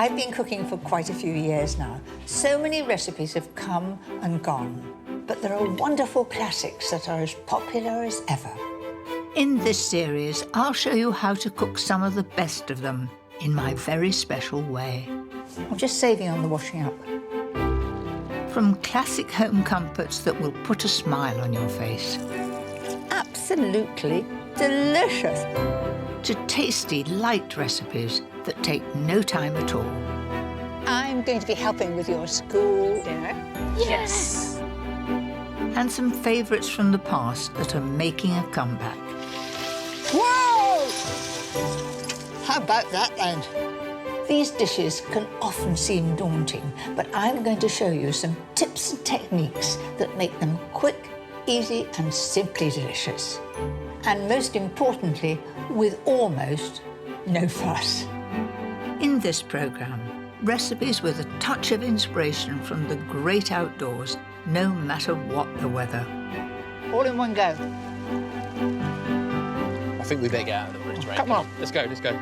I've been cooking for quite a few years now. So many recipes have come and gone, but there are wonderful classics that are as popular as ever. In this series, I'll show you how to cook some of the best of them in my very special way. I'm just saving on the washing up. From classic home comforts that will put a smile on your face, Absolutely delicious. to tasty, light recipes that take no time at all. I'm going to be helping with your school dinner. Yes! And some favourites from the past that are making a comeback. Whoa! How about that then? These dishes can often seem daunting, but I'm going to show you some tips and techniques that make them quick, easy and simply delicious. And most importantly, with almost no fuss. In this programme, recipes with a touch of inspiration from the great outdoors, no matter what the weather. All in one go. I think we better get out of the room. Come on. Let's go, let's go.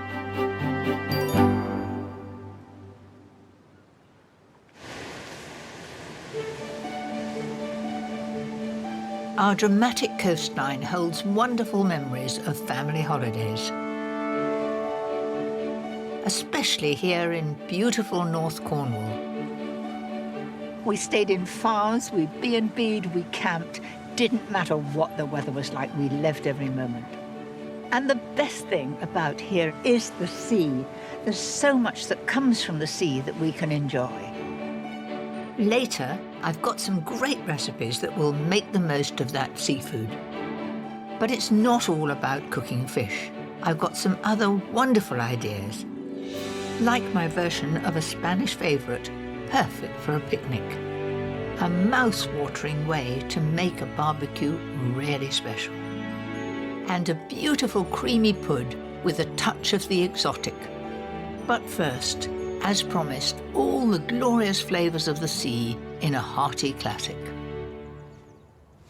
Our dramatic coastline holds wonderful memories of family holidays. Especially here in beautiful North Cornwall. We stayed in farms, we B&B'd, we camped. Didn't matter what the weather was like, we lived every moment. And the best thing about here is the sea. There's so much that comes from the sea that we can enjoy. Later, I've got some great recipes that will make the most of that seafood. But it's not all about cooking fish. I've got some other wonderful ideas, like my version of a Spanish favourite, perfect for a picnic. A mouth-watering way to make a barbecue really special. And a beautiful creamy pud with a touch of the exotic. But first, as promised, all the glorious flavours of the sea in a hearty classic.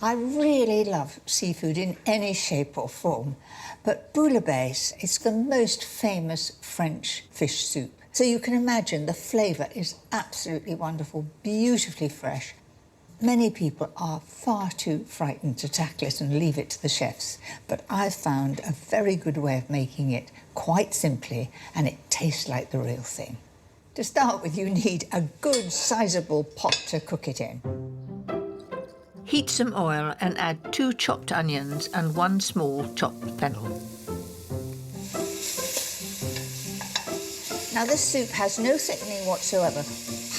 I really love seafood in any shape or form, but bouillabaisse is the most famous French fish soup. So you can imagine the flavour is absolutely wonderful, beautifully fresh. Many people are far too frightened to tackle it and leave it to the chefs, but I've found a very good way of making it quite simply, and it tastes like the real thing. To start with, you need a good sizable pot to cook it in. Heat some oil and add 2 chopped onions and 1 small chopped fennel. Now, this soup has no thickening whatsoever.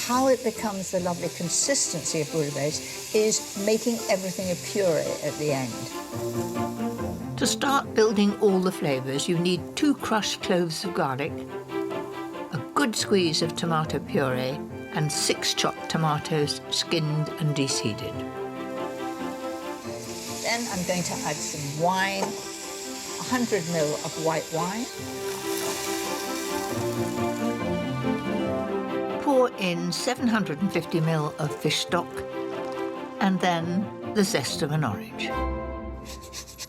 How it becomes the lovely consistency of bouillabaisse is making everything a puree at the end. To start building all the flavours, you need 2 crushed cloves of garlic, a good squeeze of tomato puree, and 6 chopped tomatoes, skinned and de-seeded. Then I'm going to add some wine, 100 ml of white wine. Pour in 750 ml of fish stock, and then the zest of an orange.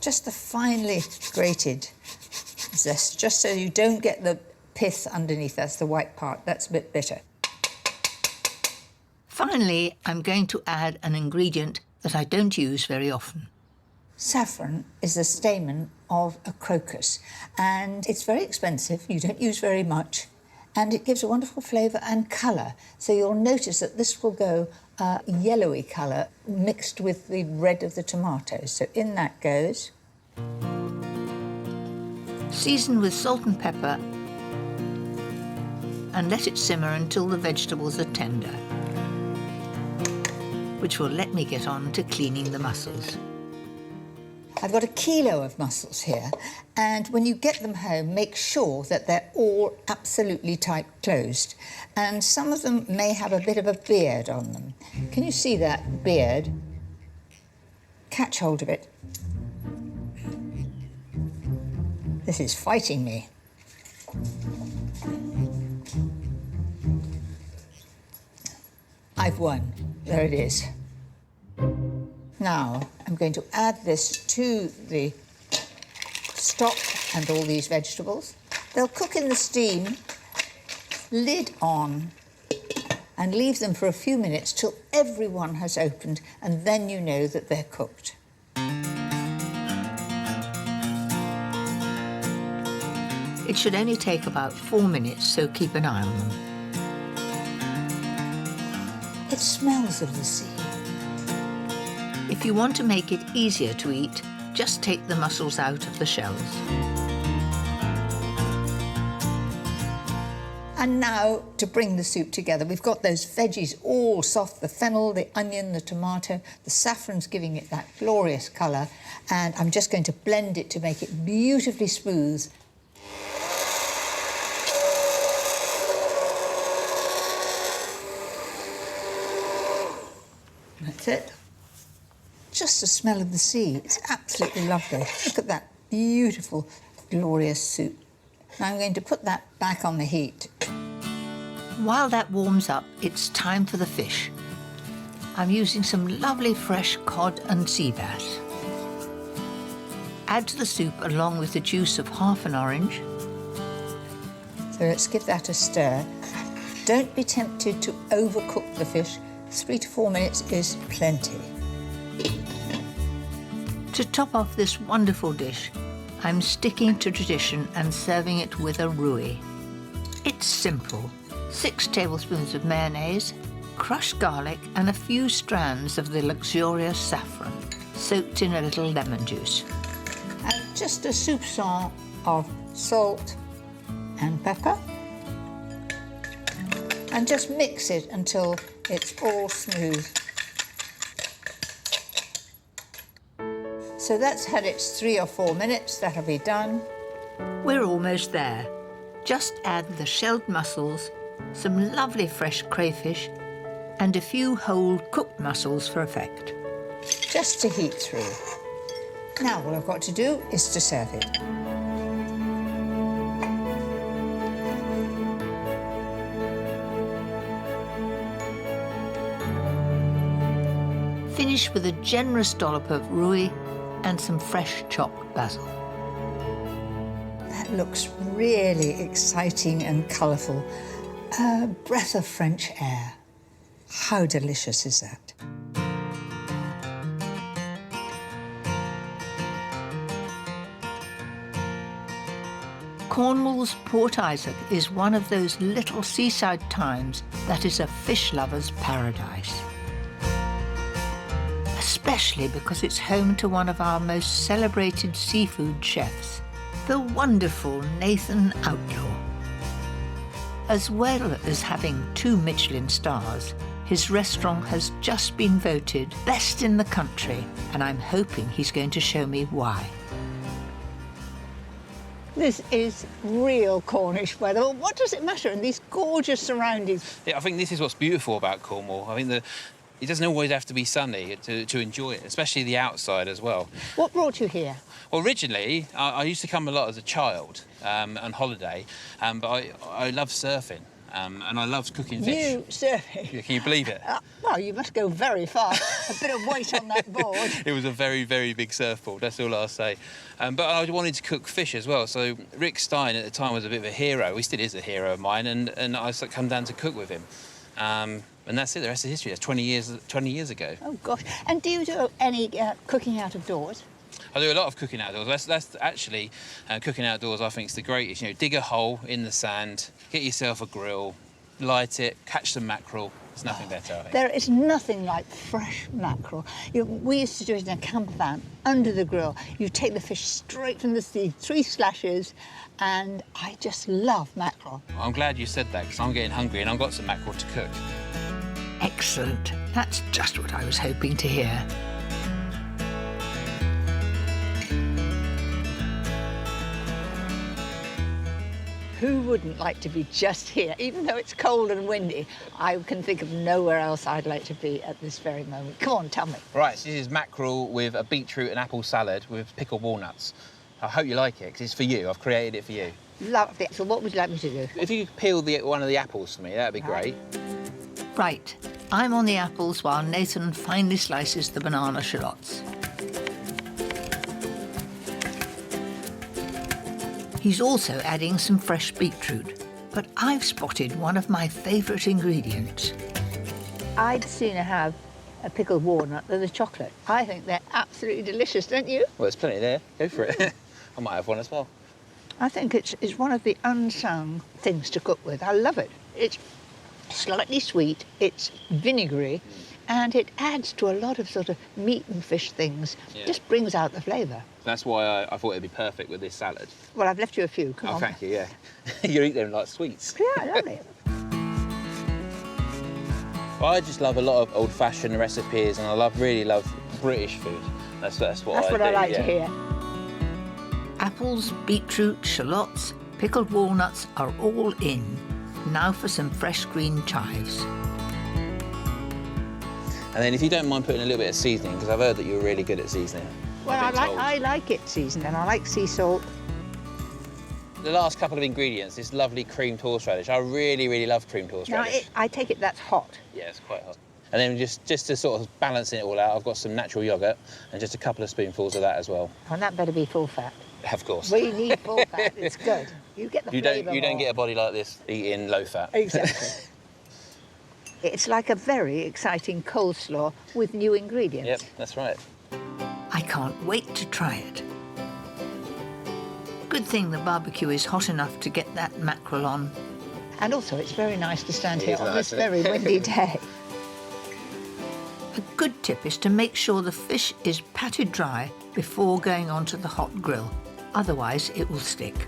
Just the finely grated zest, just so you don't get the pith underneath. That's the white part. That's a bit bitter. Finally, I'm going to add an ingredient that I don't use very often. Saffron is the stamen of a crocus, and it's very expensive. You don't use very much, and it gives a wonderful flavour and colour. So you'll notice that this will go a yellowy colour mixed with the red of the tomatoes. So in that goes. Season with salt and pepper and let it simmer until the vegetables are tender, which will let me get on to cleaning the mussels. I've got 1 kilo of mussels here, and when you get them home, make sure that they're all absolutely tight closed. And some of them may have a bit of a beard on them. Can you see that beard? Catch hold of it. This is fighting me. I've won. There it is. Now, I'm going to add this to the stock and all these vegetables. They'll cook in the steam lid on, and leave them for a few minutes till everyone has opened, and then you know that they're cooked. It should only take about 4 minutes, so keep an eye on them. It smells of the sea. If you want to make it easier to eat, just take the mussels out of the shells. And now, to bring the soup together, we've got those veggies all soft, the fennel, the onion, the tomato, the saffron's giving it that glorious colour, and I'm just going to blend it to make it beautifully smooth. That's it. Just the smell of the sea. It's absolutely lovely. Look at that beautiful, glorious soup. Now I'm going to put that back on the heat. While that warms up, it's time for the fish. I'm using some lovely fresh cod and sea bass. Add to the soup along with the juice of half an orange. So let's give that a stir. Don't be tempted to overcook the fish. 3 to 4 minutes is plenty. To top off this wonderful dish, I'm sticking to tradition and serving it with a rouille. It's simple. 6 tablespoons of mayonnaise, crushed garlic and a few strands of the luxurious saffron, soaked in a little lemon juice. And just a soupçon of salt and pepper. And just mix it until it's all smooth. So that's had its 3 or 4 minutes, that'll be done. We're almost there. Just add the shelled mussels, some lovely fresh crayfish, and a few whole cooked mussels for effect. Just to heat through. Now all I've got to do is to serve it. Finish with a generous dollop of rouille and some fresh chopped basil. That looks really exciting and colourful. A breath of French air. How delicious is that? Cornwall's Port Isaac is one of those little seaside towns that is a fish lover's paradise. Especially because it's home to one of our most celebrated seafood chefs, the wonderful Nathan Outlaw. As well as having 2 Michelin stars, his restaurant has just been voted best in the country, and I'm hoping he's going to show me why. This is real Cornish weather. What does it matter in these gorgeous surroundings? Yeah, I think this is what's beautiful about Cornwall. I think it doesn't always have to be sunny to enjoy it, especially the outside as well. What brought you here? Well, originally, I used to come a lot as a child on holiday, but I love surfing and I love cooking fish. You surfing? Yeah, can you believe it? Well, you must go very far. A bit of weight on that board. It was a very, very big surfboard, that's all I'll say. But I wanted to cook fish as well, so Rick Stein at the time was a bit of a hero. He still is a hero of mine, and I come down to cook with him. And that's it, the rest is history. That's 20 years ago. Oh, gosh. And do you do any cooking out of doors? I do a lot of cooking outdoors. That's actually, cooking outdoors I think is the greatest. You know, dig a hole in the sand, get yourself a grill, light it, catch some mackerel. There's nothing better, I think. There is nothing like fresh mackerel. We used to do it in a camper van, under the grill. You take the fish straight from the sea, 3 slashes, and I just love mackerel. I'm glad you said that, because I'm getting hungry and I've got some mackerel to cook. Excellent. That's just what I was hoping to hear. Who wouldn't like to be just here? Even though it's cold and windy, I can think of nowhere else I'd like to be at this very moment. Come on, tell me. Right, so this is mackerel with a beetroot and apple salad with pickled walnuts. I hope you like it, because it's for you. I've created it for you. Lovely. So what would you like me to do? If you could peel one of the apples for me, that'd be great. Right, I'm on the apples while Nathan finely slices the banana shallots. He's also adding some fresh beetroot. But I've spotted one of my favourite ingredients. I'd sooner have a pickled walnut than a chocolate. I think they're absolutely delicious, don't you? Well, there's plenty there. Go for it. I might have one as well. I think it's one of the unsung things to cook with. I love it. It's slightly sweet, it's vinegary, and it adds to a lot of sort of meat and fish things. Yeah. Just brings out the flavour. That's why I thought it'd be perfect with this salad. Well, I've left you a few. Come on. Thank you, yeah. You eat them like sweets. Yeah, lovely. I just love a lot of old-fashioned recipes, and I really love British food. That's what I like do, to hear. Apples, beetroot, shallots, pickled walnuts are all in. Now for some fresh green chives. And then if you don't mind putting a little bit of seasoning, because I've heard that you're really good at seasoning. Well, I like it seasoned, and I like sea salt. The last couple of ingredients, this lovely creamed horseradish. I really, really love creamed horseradish. Now, I take it that's hot. Yeah, it's quite hot. And then just to sort of balance it all out, I've got some natural yoghurt and just a couple of spoonfuls of that as well. And that better be full fat. Of course. We need full fat. It's good. You get the flavour You don't more. get a body like this eating low fat. Exactly. It's like a very exciting coleslaw with new ingredients. Yep, that's right. I can't wait to try it. Good thing the barbecue is hot enough to get that mackerel on. And also, it's very nice to stand here on this very windy day. A good tip is to make sure the fish is patted dry before going onto the hot grill. Otherwise, it will stick.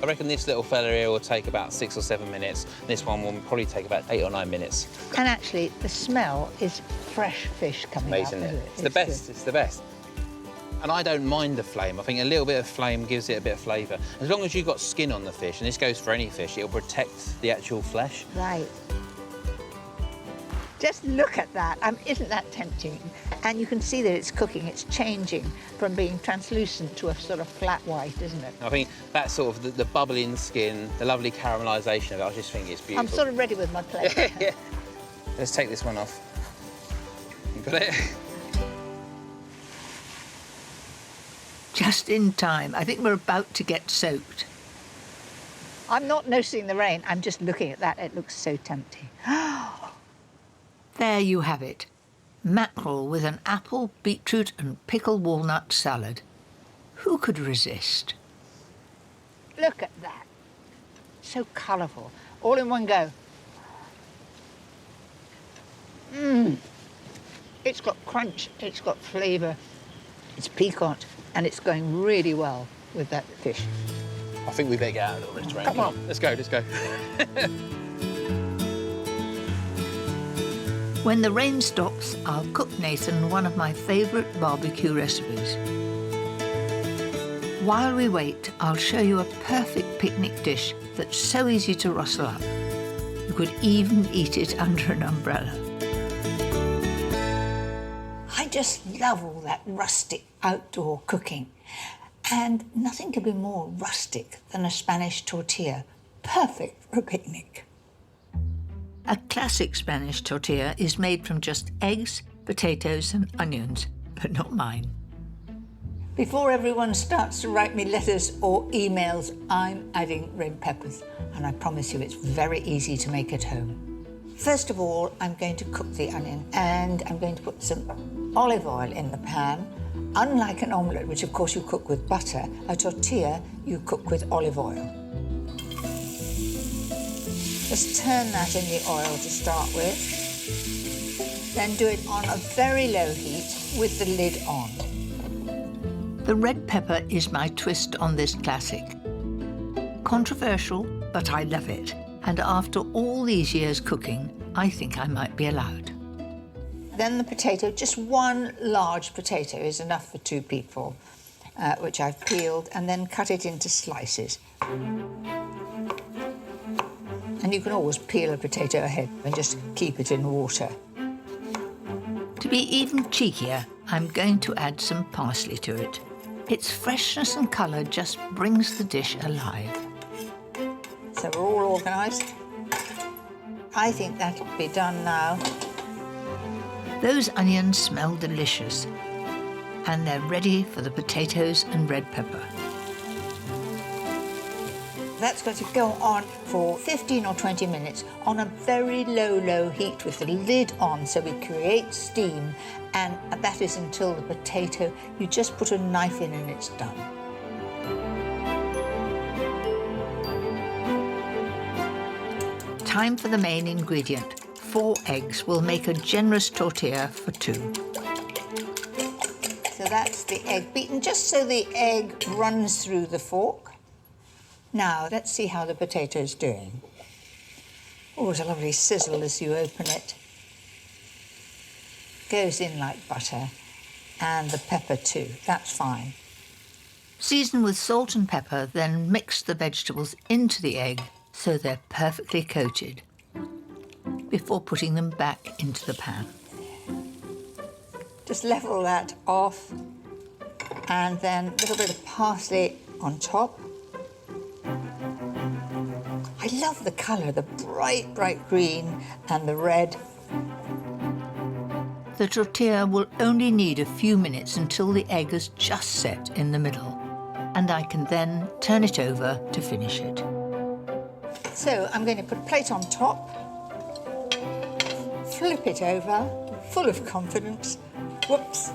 I reckon this little fella here will take about 6 or 7 minutes. This one will probably take about 8 or 9 minutes. And actually, the smell is fresh fish coming Amazing, out. isn't it? It's It's the best. good. It's the best. And I don't mind the flame. I think a little bit of flame gives it a bit of flavour. As long as you've got skin on the fish, and this goes for any fish, it'll protect the actual flesh. Right. Just look at that. Isn't that tempting? And you can see that it's cooking. It's changing from being translucent to a sort of flat white, isn't it? I think that sort of the bubbling skin, the lovely caramelisation of it, I just think it's beautiful. I'm sort of ready with my plate. Yeah. Let's take this one off. You got it? Just in time. I think we're about to get soaked. I'm not noticing the rain. I'm just looking at that. It looks so tempting. There you have it. Mackerel with an apple, beetroot and pickled walnut salad. Who could resist? Look at that. So colourful. All in one go. It's got crunch. It's got flavour. It's piquant. And it's going really well with that fish. I think we better get out a little bit of rain. Come on. Let's go, let's go. When the rain stops, I'll cook Nathan one of my favourite barbecue recipes. While we wait, I'll show you a perfect picnic dish that's so easy to rustle up. You could even eat it under an umbrella. I just love all that rustic outdoor cooking. And nothing could be more rustic than a Spanish tortilla. Perfect for a picnic. A classic Spanish tortilla is made from just eggs, potatoes and onions, but not mine. Before everyone starts to write me letters or emails, I'm adding red peppers, and I promise you it's very easy to make at home. First of all, I'm going to cook the onion, and I'm going to put some olive oil in the pan. Unlike an omelette, which of course you cook with butter, a tortilla you cook with olive oil. Just turn that in the oil to start with. Then do it on a very low heat with the lid on. The red pepper is my twist on this classic. Controversial, but I love it. And after all these years cooking, I think I might be allowed. Then the potato, just one large potato is enough for 2 people, which I've peeled, and then cut it into slices. And you can always peel a potato ahead and just keep it in water. To be even cheekier, I'm going to add some parsley to it. Its freshness and colour just brings the dish alive. So we're all organised. I think that'll be done now. Those onions smell delicious, and they're ready for the potatoes and red pepper. that's got to go on for 15 or 20 minutes on a very low heat with the lid on so we create steam, and that is until the potato, you just put a knife in and it's done. Time for the main ingredient. 4 eggs will make a generous tortilla for 2. So that's the egg beaten, just so the egg runs through the fork. Now, let's see how the potato's doing. Oh, it's a lovely sizzle as you open it. Goes in like butter. And the pepper too, that's fine. Season with salt and pepper, then mix the vegetables into the egg so they're perfectly coated before putting them back into the pan. Just level that off, and then a little bit of parsley on top. I love the colour, the bright green and the red. The tortilla will only need a few minutes until the egg is just set in the middle, and I can then turn it over to finish it. So I'm going to put a plate on top, flip it over, full of confidence. Whoops,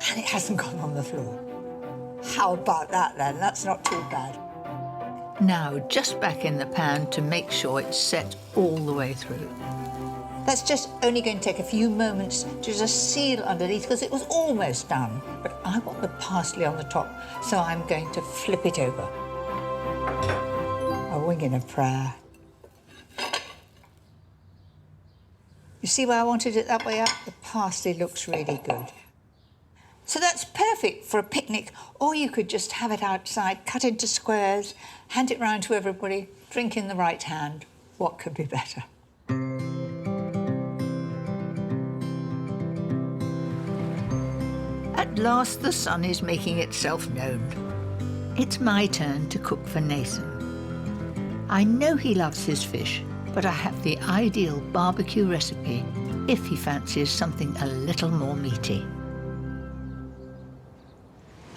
and it hasn't gone on the floor. How about that then? That's not too bad. Now just back in the pan to make sure it's set all the way through. That's just only going to take a few moments to just seal underneath because it was almost done. But I want the parsley on the top, so I'm going to flip it over. A wing and a prayer. You see why I wanted it that way up? The parsley looks really good. So that's perfect for a picnic, or you could just have it outside, cut into squares, hand it round to everybody, drink in the right hand. What could be better? At last the sun is making itself known. It's my turn to cook for Nathan. I know he loves his fish, but I have the ideal barbecue recipe if he fancies something a little more meaty.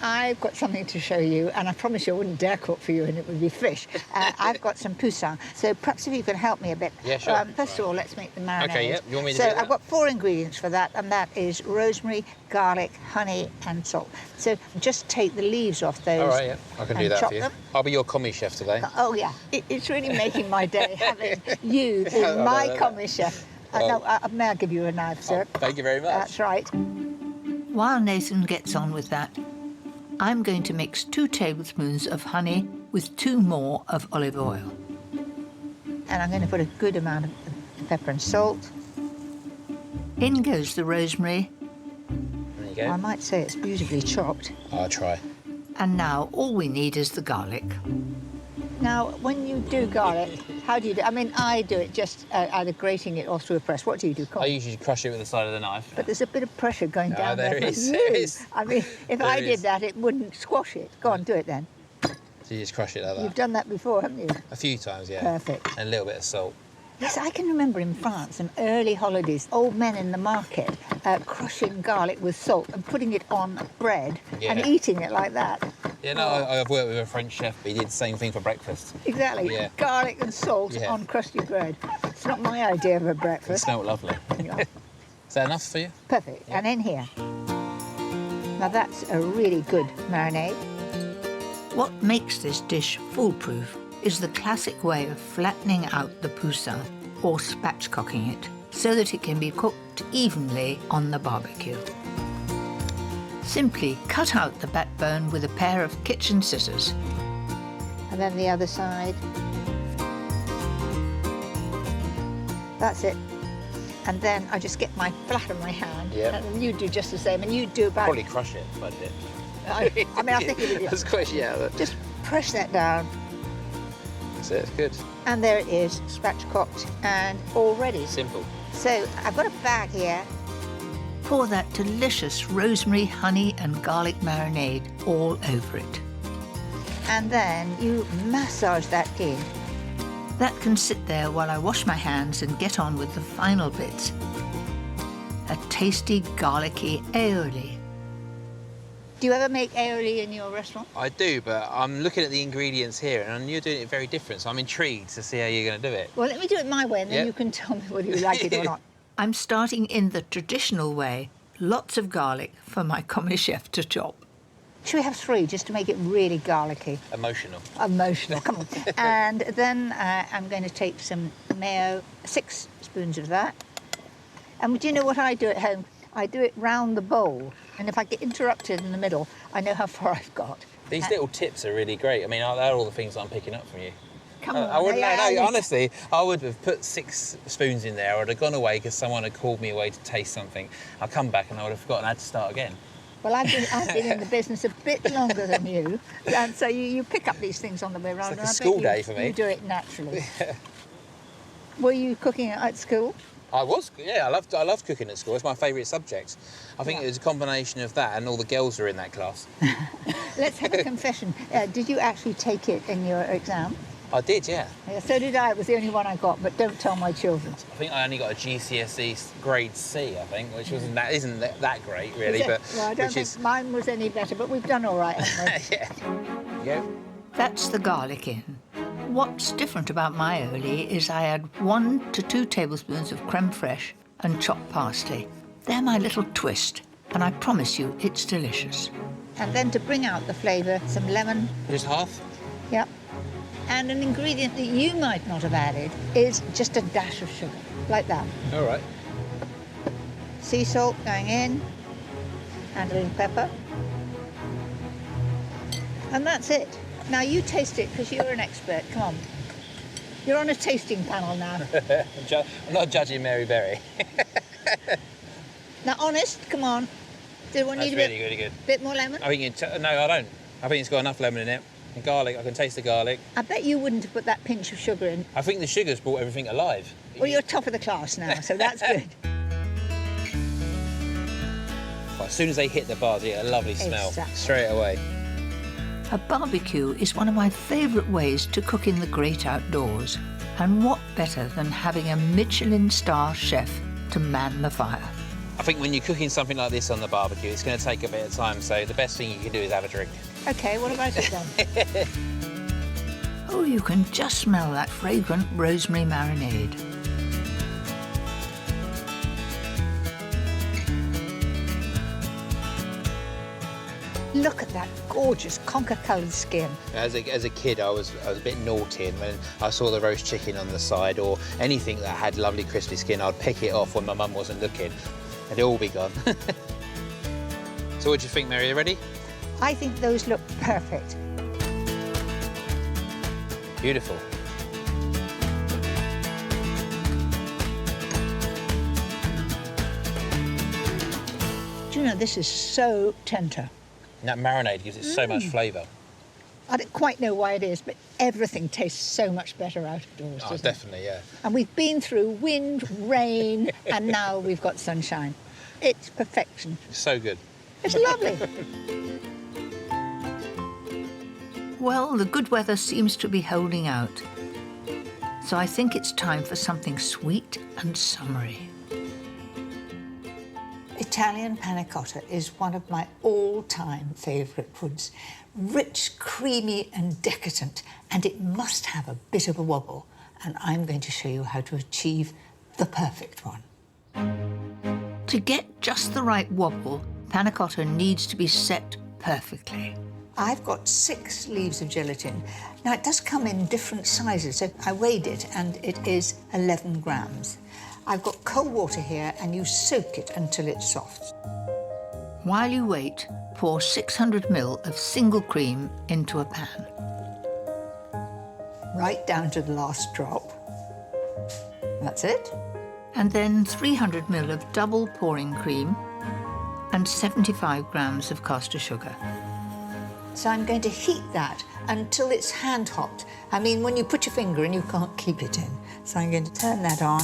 I've got something to show you, and I promise you I wouldn't dare cook for you, and it would be fish. I've got some poussin, so perhaps if you can help me a bit. Yeah, sure. First of all, let's make the marinade. Okay, yep. You want me to so do that? I've got 4 ingredients for that, and that is rosemary, garlic, honey, and salt. So just take the leaves off those. All right, yeah. I can do that chop for you. them. I'll be your commis chef today. Oh, yeah. It's really making my day having you as my commis chef. May I give you a knife, sir? Oh, thank you very much. That's right. While Nathan gets on with that, I'm going to mix 2 tablespoons of honey with 2 more of olive oil. And I'm going to put a good amount of pepper and salt. In goes the rosemary. There you go. I might say it's beautifully chopped. I'll try. And now all we need is the garlic. Now, when you do garlic, how do you do it? I mean, I do it just either grating it or through a press. What do you do? I usually crush it with the side of the knife. But there's a bit of pressure going down there there. is, for there you. is. I mean, if There I is. did that, it wouldn't squash it. Go on, do it then. So you just crush it like that? You've done that before, haven't you? A few times, yeah. Perfect. And a little bit of salt. Yes, I can remember in France, some early holidays, old men in the market crushing garlic with salt and putting it on bread and Yeah. eating it like that. Yeah, no, I've worked with a French chef, but he did the same thing for breakfast. Exactly. Yeah. Garlic and salt Yeah. on crusty bread. It's not my idea of a It breakfast. smelled lovely. Yeah. Is that enough for you? Perfect. And in here. Now that's a really good marinade. What makes this dish foolproof is the classic way of flattening out the poussin or spatchcocking it so that it can be cooked evenly on the barbecue. Simply cut out the backbone with a pair of kitchen scissors. And then the other side. That's it. And then I just get my flat on my hand. Yeah. And you do just the same. And you do about... Probably crush it if I did it. I mean, I think you would. That's quite, yeah. But Just press that down. that's it, it's good. And there it is, spatchcocked and all ready. Simple. So I've got a bag here. Pour that delicious rosemary, honey and garlic marinade all over it. And then you massage that in. That can sit there while I wash my hands and get on with the final bits. A tasty garlicky aioli. Do you ever make aioli in your restaurant? I do, but I'm looking at the ingredients here, and you're doing it very different, so I'm intrigued to see how you're going to do it. Well, let me do it my way, and then Yep. you can tell me whether you like it or not. I'm starting in the traditional way. Lots of garlic for my commis chef to chop. Should we have 3 just to make it really garlicky? Emotional. Emotional, come on. And then I'm going to take some mayo, 6 spoons of that. And do you know what I do at home? I do it round the bowl. And if I get interrupted in the middle, I know how far I've got. These little tips are really great. I mean, they're all the things I'm picking up from you. Come on. I wouldn't know. Honestly, I would have put 6 spoons in there. I'd have gone away because someone had called me away to taste something. I'll come back and I would have forgotten I had to start again. Well, I've been in the business a bit longer than you, and so you pick up these things on the way around. It's like a and I school bet day for me. You do it naturally. Were you cooking at school? I was, yeah. I loved cooking at school. It's my favourite subject. I think it was a combination of that and all the girls were in that class. Let's have a confession. Did you actually take it in your exam? I did, yeah. Yeah, so did I. It was the only one I got, but don't tell my children. I think I only got a GCSE grade C, I think, which isn't that great, really. Yeah. But Well, I don't think mine was any better, but we've done all right, haven't we? yeah. There you go. That's the garlic in. What's different about my aioli is I add 1 to 2 tablespoons of creme fraiche and chopped parsley. They're my little twist, and I promise you it's delicious. And then to bring out the flavour, some lemon. Just half? Yep. And an ingredient that you might not have added is just a dash of sugar, like that. All right. Sea salt going in, and a little pepper. And that's it. Now you taste it, because you're an expert. Come on. You're on a tasting panel now. I'm not judging Mary Berry. Now, honest, come on. Do I That's need really, really good. bit more lemon? I think no, I don't. I think it's got enough lemon in it. And garlic, I can taste the garlic. I bet you wouldn't have put that pinch of sugar in. I think the sugar's brought everything alive. Well, you're top of the class now, so that's good. As soon as they hit the bars, you get a lovely smell Exactly. straight away. A barbecue is one of my favourite ways to cook in the great outdoors. And what better than having a Michelin star chef to man the fire? I think when you're cooking something like this on the barbecue, it's going to take a bit of time, so the best thing you can do is have a drink. OK, what about it then? Oh, you can just smell that fragrant rosemary marinade. Look at that gorgeous conker-coloured skin. As a kid, I was a bit naughty, and when I saw the roast chicken on the side or anything that had lovely crispy skin, I'd pick it off when my mum wasn't looking. It'd all be gone. So what do you think, Mary? Are you ready? I think those look perfect. Beautiful. Do you know, this is so tender. And that marinade gives it so much flavour. I don't quite know why it is, but everything tastes so much better out of doors, Oh, doesn't definitely, yeah. it? And we've been through wind, rain, and now we've got sunshine. It's perfection. So good. It's lovely. Well, the good weather seems to be holding out. So I think it's time for something sweet and summery. Italian panna cotta is one of my all-time favourite foods. Rich, creamy and decadent, and it must have a bit of a wobble. And I'm going to show you how to achieve the perfect one. To get just the right wobble, panna cotta needs to be set perfectly. I've got 6 leaves of gelatin. Now, it does come in different sizes, so I weighed it, and it is 11 grams. I've got cold water here, and you soak it until it's soft. While you wait, pour 600 ml of single cream into a pan. Right down to the last drop. That's it. And then 300 ml of double pouring cream and 75 grams of caster sugar. So I'm going to heat that until it's hand hot. I mean, when you put your finger in, you can't keep it in. So I'm going to turn that on.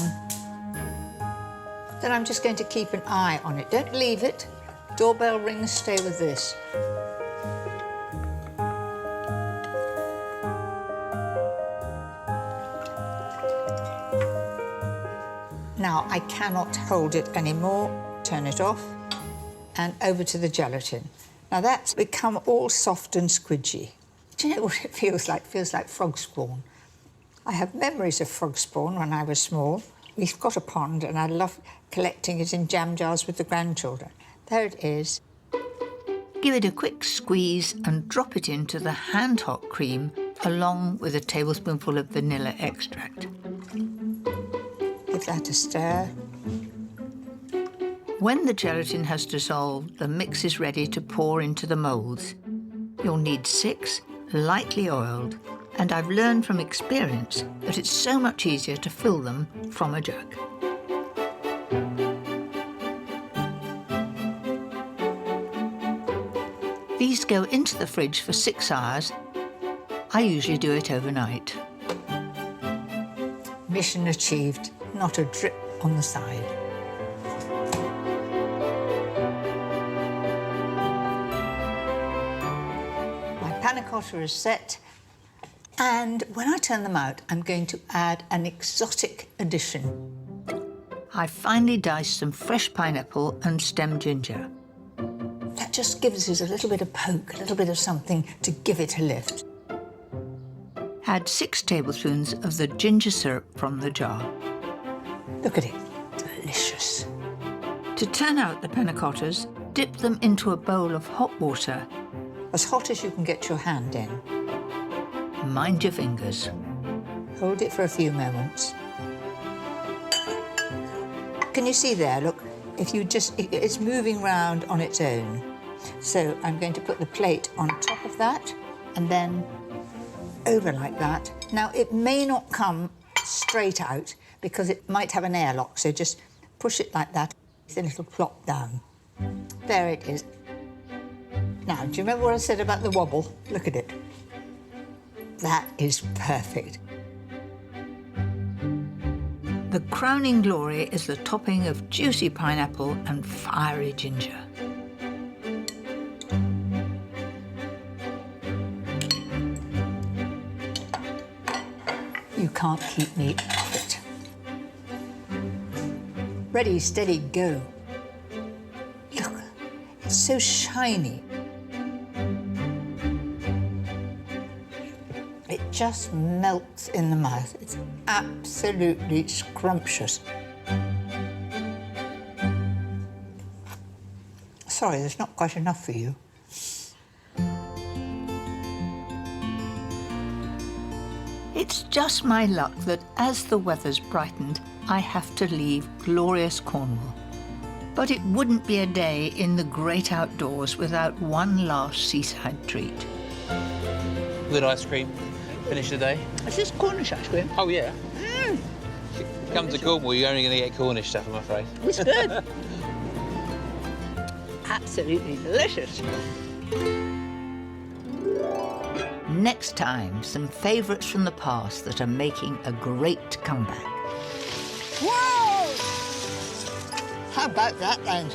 Then I'm just going to keep an eye on it. Don't leave it. Doorbell rings, stay with this. Now, I cannot hold it anymore. Turn it off and over to the gelatin. Now that's become all soft and squidgy. Do you know what it feels like? It feels like frog spawn. I have memories of frog spawn when I was small. We've got a pond and I love collecting it in jam jars with the grandchildren. There it is. Give it a quick squeeze and drop it into the hand-hot cream along with a tablespoonful of vanilla extract. Give that a stir. When the gelatin has dissolved, the mix is ready to pour into the moulds. You'll need 6 lightly oiled, and I've learned from experience that it's so much easier to fill them from a jug. These go into the fridge for 6 hours. I usually do it overnight. Mission achieved, not a drip on the side. My panna cotta is set, and when I turn them out, I'm going to add an exotic addition. I finely diced some fresh pineapple and stem ginger. That just gives us a little bit of poke, a little bit of something to give it a lift. Add 6 tablespoons of the ginger syrup from the jar. Look at it, delicious. To turn out the panna cottas, dip them into a bowl of hot water. As hot as you can get your hand in. Mind your fingers. Hold it for a few moments. Can you see there, look? If you just, it's moving round on its own. So I'm going to put the plate on top of that and then over like that. Now, it may not come straight out because it might have an airlock, so just push it like that, then it'll plop down. There it is. Now, do you remember what I said about the wobble? Look at it. That is perfect. The crowning glory is the topping of juicy pineapple and fiery ginger. You can't keep me off it. Ready, steady, go. Look, it's so shiny. It just melts in the mouth. It's absolutely scrumptious. Sorry, there's not quite enough for you. It's just my luck that as the weather's brightened, I have to leave glorious Cornwall. But it wouldn't be a day in the great outdoors without one last seaside treat. Good ice cream. Finish the day. Is this Cornish ice cream? Oh, yeah. If you come to Cornwall, you're only going to get Cornish stuff, I'm afraid. It's good. Absolutely delicious. Next time, some favourites from the past that are making a great comeback. Whoa! How about that then?